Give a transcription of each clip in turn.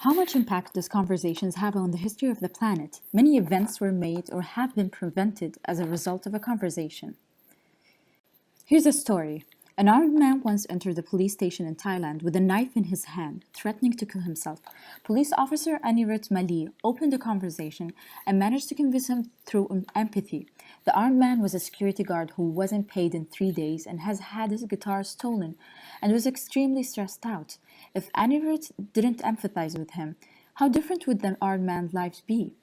How much impact does conversations have on the history of the planet? Many events were made or have been prevented as a result of a conversation. Here's a story. An armed man once entered the police station in Thailand with a knife in his hand, threatening to kill himself. Police officer Anirudh Mali opened the conversation and managed to convince him through empathy. The armed man was a security guard who wasn't paid in 3 days and has had his guitar stolen and was extremely stressed out. If Anirudh didn't empathize with him, how different would the armed man's life be?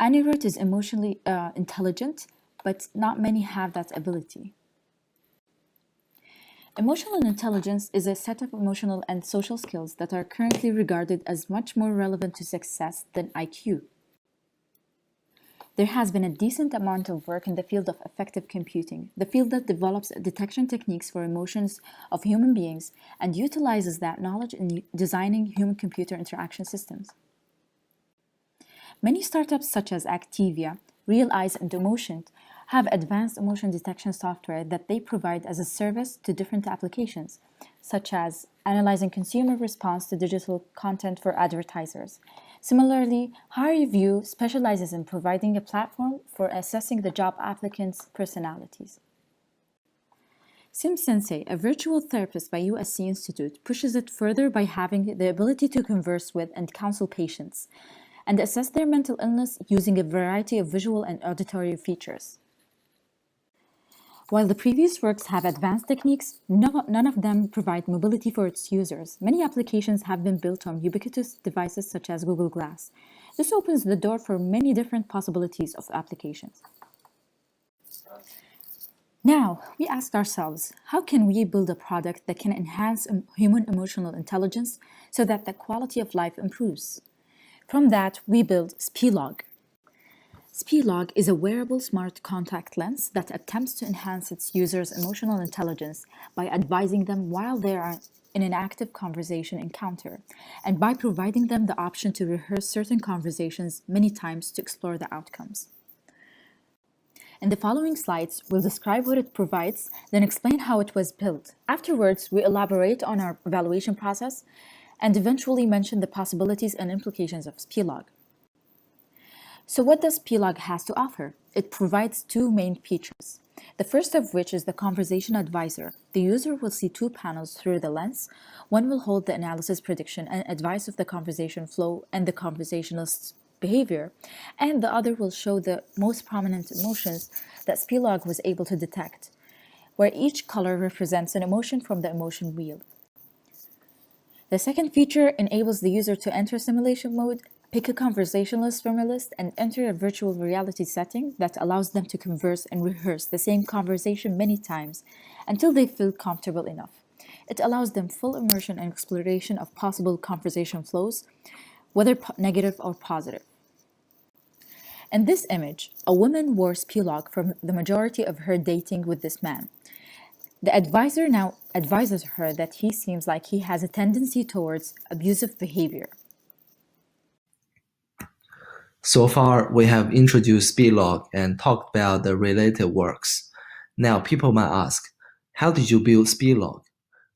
Anirudh is emotionally intelligent, but not many have that ability. Emotional intelligence is a set of emotional and social skills that are currently regarded as much more relevant to success than IQ. There has been a decent amount of work in the field of affective computing, the field that develops detection techniques for emotions of human beings and utilizes that knowledge in designing human-computer interaction systems. Many startups such as Activia, Realize, and Emotion have advanced emotion detection software that they provide as a service to different applications, such as analyzing consumer response to digital content for advertisers. Similarly, HireView specializes in providing a platform for assessing the job applicants' personalities. SimSensei, a virtual therapist by USC Institute, pushes it further by having the ability to converse with and counsel patients and assess their mental illness using a variety of visual and auditory features. While the previous works have advanced techniques, none of them provide mobility for its users. Many applications have been built on ubiquitous devices such as Google Glass. This opens the door for many different possibilities of applications. Now, we asked ourselves, how can we build a product that can enhance human emotional intelligence so that the quality of life improves? From that, we built SpeeLog. SpeeLog is a wearable smart contact lens that attempts to enhance its users' emotional intelligence by advising them while they are in an active conversation encounter, and by providing them the option to rehearse certain conversations many times to explore the outcomes. In the following slides, we'll describe what it provides, then explain how it was built. Afterwards, we elaborate on our evaluation process and eventually mention the possibilities and implications of SpeeLog. So what does SpeeLog has to offer? It provides two main features. The first of which is the Conversation Advisor. The user will see two panels through the lens. One will hold the analysis prediction and advice of the conversation flow and the conversationalist's behavior, and the other will show the most prominent emotions that SpeeLog was able to detect, where each color represents an emotion from the emotion wheel. The second feature enables the user to enter simulation mode, pick a conversationalist from a list, and enter a virtual reality setting that allows them to converse and rehearse the same conversation many times until they feel comfortable enough. It allows them full immersion and exploration of possible conversation flows, whether negative or positive. In this image, a woman wore SpeeLog for the majority of her dating with this man. The advisor now advises her that he seems like he has a tendency towards abusive behavior. So far, we have introduced SpeeLog and talked about the related works. Now, people might ask, how did you build SpeeLog?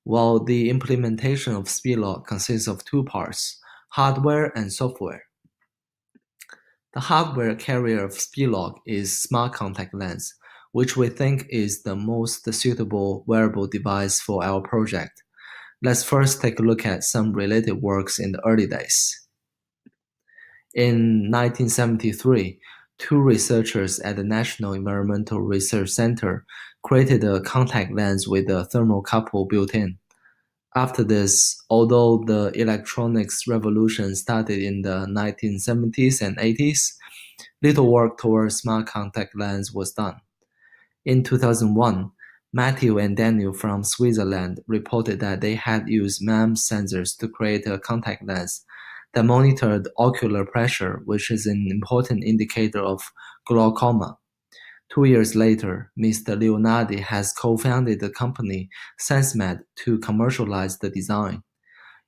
Well, the implementation of SpeeLog consists of two parts, hardware and software. The hardware carrier of SpeeLog is Smart Contact Lens, which we think is the most suitable wearable device for our project. Let's first take a look at some related works in the early days. In 1973, two researchers at the National Environmental Research Center created a contact lens with a thermocouple built in. After this, although the electronics revolution started in the 1970s and 80s, little work towards smart contact lens was done. In 2001, Matthew and Daniel from Switzerland reported that they had used MEMS sensors to create a contact lens that monitored ocular pressure, which is an important indicator of glaucoma. 2 years later, Mr. Leonardi has co-founded the company SenseMed to commercialize the design.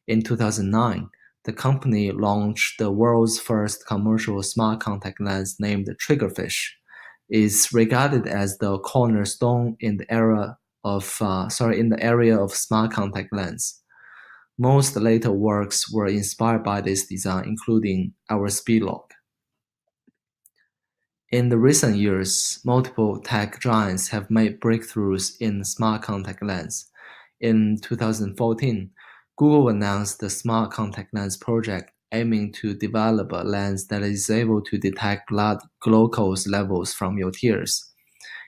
In 2009, the company launched the world's first commercial smart contact lens named Triggerfish. It's regarded as the cornerstone in the area of smart contact lens. Most later works were inspired by this design, including our SpeeLog. In the recent years, multiple tech giants have made breakthroughs in smart contact lens. In 2014, Google announced the Smart Contact Lens project, aiming to develop a lens that is able to detect blood glucose levels from your tears.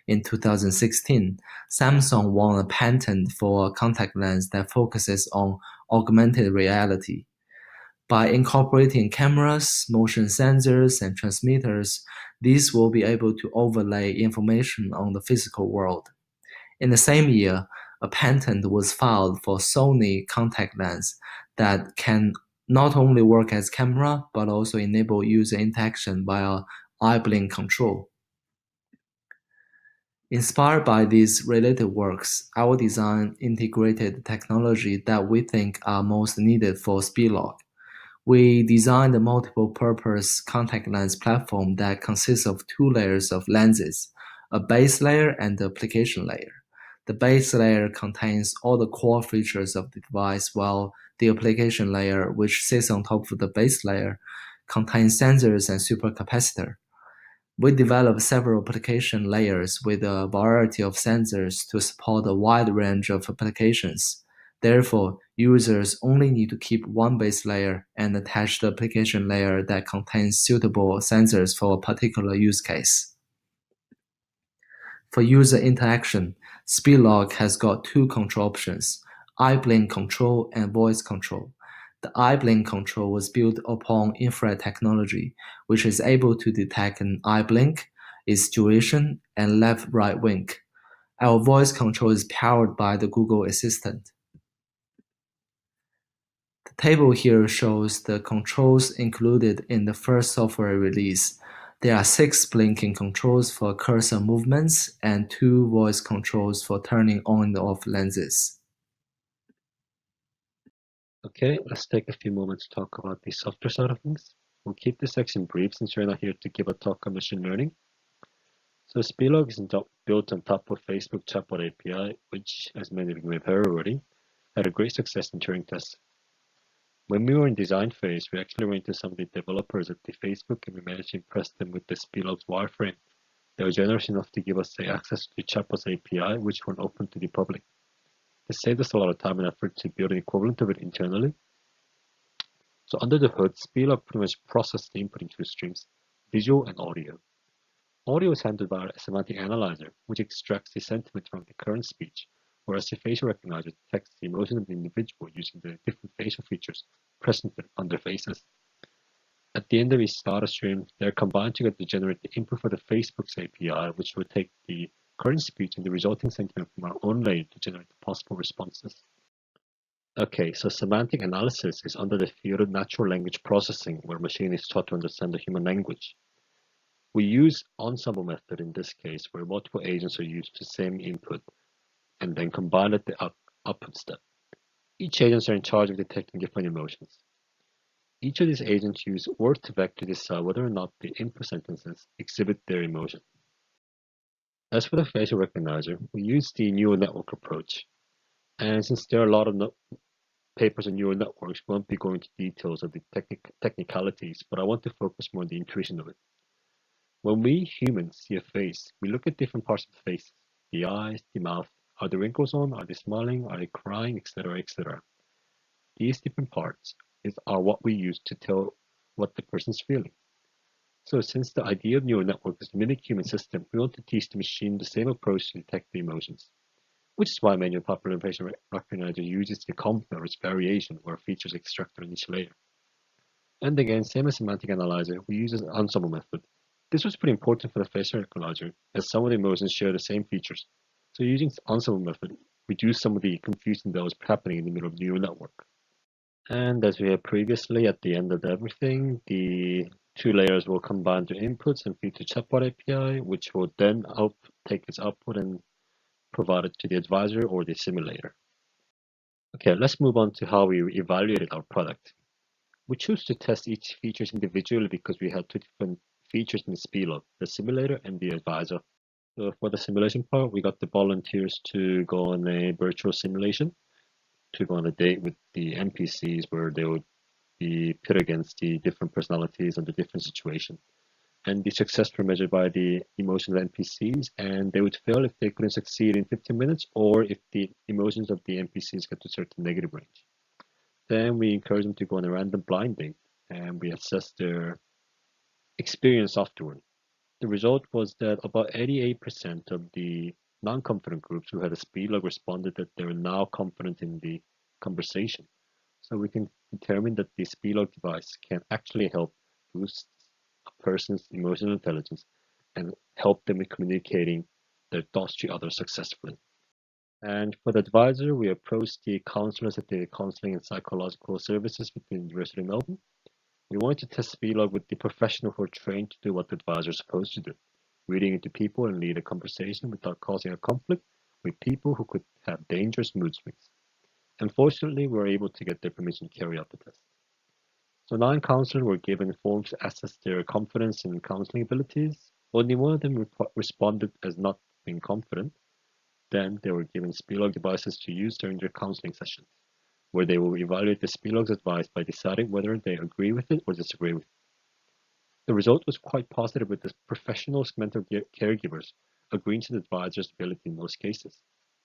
In 2016, Samsung won a patent for a contact lens that focuses on augmented reality. By incorporating cameras, motion sensors, and transmitters, these will be able to overlay information on the physical world. In the same year, a patent was filed for Sony contact lens that can not only work as camera but also enable user interaction via eye blink control. Inspired by these related works, our design integrated technology that we think are most needed for SpeeLog. We designed a multiple-purpose contact lens platform that consists of two layers of lenses, a base layer and the application layer. The base layer contains all the core features of the device, while the application layer, which sits on top of the base layer, contains sensors and supercapacitor. We developed several application layers with a variety of sensors to support a wide range of applications. Therefore, users only need to keep one base layer and attach the application layer that contains suitable sensors for a particular use case. For user interaction, SpeeLog has got two control options, eye blink control and voice control. The eye blink control was built upon infrared technology, which is able to detect an eye blink, its duration, and left-right wink. Our voice control is powered by the Google Assistant. The table here shows the controls included in the first software release. There are 6 blinking controls for cursor movements and 2 voice controls for turning on and off lenses. Okay, let's take a few moments to talk about the software side of things. We'll keep this section brief since we're not here to give a talk on machine learning. So SpeeLog is built on top of Facebook Chatbot API, which, as many of you may have heard already, had a great success in Turing tests. When we were in design phase, we actually ran into some of the developers at the Facebook and we managed to impress them with the SpeeLog's wireframe. They were generous enough to give us access to the Chatbot's API, which weren't open to the public. This saved us a lot of time and effort to build an equivalent of it internally. So under the hood, SpeeLog pretty much processes the input into streams, visual and audio. Audio is handled by a semantic analyzer, which extracts the sentiment from the current speech, whereas the facial recognizer detects the emotion of the individual using the different facial features present on their faces. At the end of each data stream, they're combined together to generate the input for the Facebook's API, which will take the current speech and the resulting sentiment from our own layer to generate the possible responses. Okay, so semantic analysis is under the field of natural language processing, where a machine is taught to understand the human language. We use ensemble method in this case, where multiple agents are used to same input and then combined at the output step. Each agents are in charge of detecting different emotions. Each of these agents use word2vec to decide whether or not the input sentences exhibit their emotion. As for the facial recognizer, we use the neural network approach. And since there are a lot of papers on neural networks, we won't be going into details of the technicalities, but I want to focus more on the intuition of it. When we humans see a face, we look at different parts of the face, the eyes, the mouth. Are the wrinkles on? Are they smiling? Are they crying? Etc. etc. These different parts are what we use to tell what the person's feeling. So since the idea of neural network is to mimic human system, we want to teach the machine the same approach to detect the emotions. Which is why many popular facial recognizer uses the complement or its variation, where features extracted on each layer. And again, same as semantic analyzer, we use an ensemble method. This was pretty important for the facial recognizer, as some of the emotions share the same features. So using the ensemble method, reduce some of the confusion that was happening in the middle of the neural network. And as we had previously, at the end of everything, the two layers will combine their inputs and feed to Chatbot API, which will then take its output and provide it to the advisor or the simulator. Okay, let's move on to how we evaluated our product. We choose to test each feature individually because we had two different features in the SpeeLog, the simulator and the advisor. So for the simulation part, we got the volunteers to go on a virtual simulation. to go on a date with the NPCs where they would be pit against the different personalities and the different situations. And the success were measured by the emotions of NPCs, and they would fail if they couldn't succeed in 15 minutes or if the emotions of the NPCs got to a certain negative range. Then we encourage them to go on a random blind date, and we assess their experience afterward. The result was that about 88% of the non-confident groups who had a SpeeLog responded that they were now confident in the conversation. So we can determine that the SpeeLog device can actually help boost a person's emotional intelligence and help them in communicating their thoughts to others successfully. And for the advisor, we approached the counselors at the Counseling and Psychological Services with the University of Melbourne. We wanted to test SpeeLog with the professional who are trained to do what the advisor is supposed to do, reading into people and lead a conversation without causing a conflict with people who could have dangerous mood swings. Unfortunately, we were able to get their permission to carry out the test. So 9 counselors were given forms to assess their confidence and counseling abilities. Only one of them responded as not being confident. Then they were given SpeeLog devices to use during their counseling sessions, where they will evaluate the SpeeLog's advice by deciding whether they agree with it or disagree with it. The result was quite positive, with the professional mental caregivers agreeing to the advisor's ability in most cases.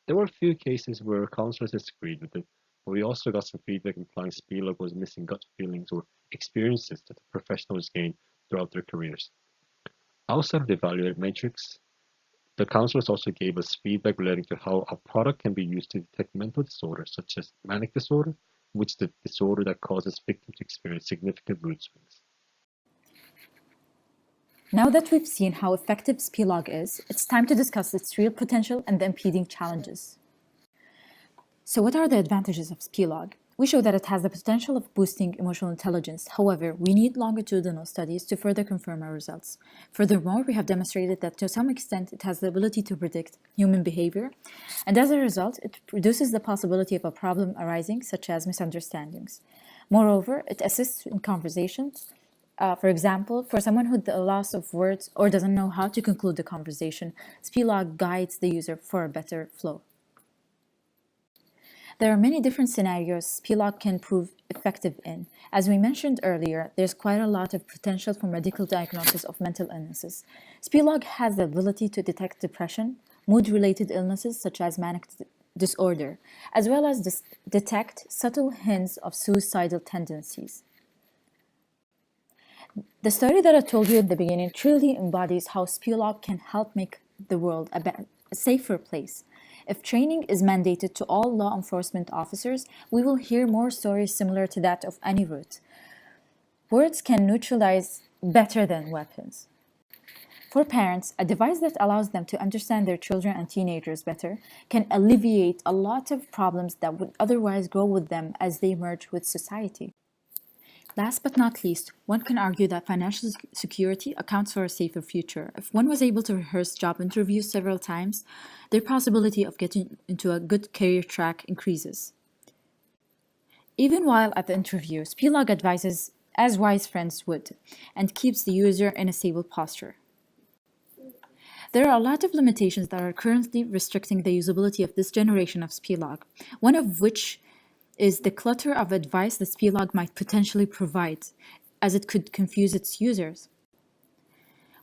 There were a few cases where counselors disagreed with it, but we also got some feedback implying SpeeLog was missing gut feelings or experiences that the professionals gained throughout their careers. Outside of the evaluated matrix, the counselors also gave us feedback relating to how our product can be used to detect mental disorders such as manic disorder, which is the disorder that causes victims to experience significant mood swings. Now that we've seen how effective SpeeLog is, it's time to discuss its real potential and the impeding challenges. So what are the advantages of SpeeLog? We show that it has the potential of boosting emotional intelligence. However, we need longitudinal studies to further confirm our results. Furthermore, we have demonstrated that to some extent it has the ability to predict human behavior, and as a result, it reduces the possibility of a problem arising, such as misunderstandings. Moreover, it assists in conversations. For example, for someone with a loss of words or doesn't know how to conclude the conversation, SpeeLog guides the user for a better flow. There are many different scenarios SpeeLog can prove effective in. As we mentioned earlier, there's quite a lot of potential for medical diagnosis of mental illnesses. SpeeLog has the ability to detect depression, mood-related illnesses such as manic disorder, as well as detect subtle hints of suicidal tendencies. The story that I told you at the beginning truly embodies how SpeeLog can help make the world a safer place. If training is mandated to all law enforcement officers, we will hear more stories similar to that of Annie Root. Words can neutralize better than weapons. For parents, a device that allows them to understand their children and teenagers better can alleviate a lot of problems that would otherwise grow with them as they merge with society. Last but not least, one can argue that financial security accounts for a safer future. If one was able to rehearse job interviews several times, their possibility of getting into a good career track increases. Even while at the interview, SpeeLog advises as wise friends would and keeps the user in a stable posture. There are a lot of limitations that are currently restricting the usability of this generation of SpeeLog, one of which is the clutter of advice that SpeeLog might potentially provide, as it could confuse its users.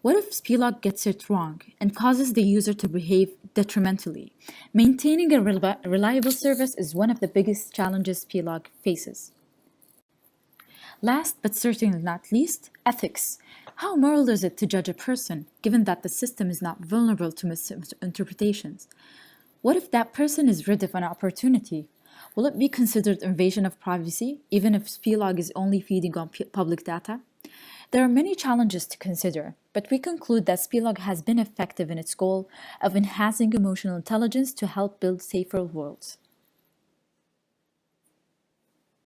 What if SpeeLog gets it wrong and causes the user to behave detrimentally? Maintaining a reliable service is one of the biggest challenges SpeeLog faces. Last but certainly not least, ethics. How moral is it to judge a person, given that the system is not vulnerable to misinterpretations? What if that person is rid of an opportunity? Will it be considered invasion of privacy, even if SpeeLog is only feeding on public data? There are many challenges to consider, but we conclude that SpeeLog has been effective in its goal of enhancing emotional intelligence to help build safer worlds.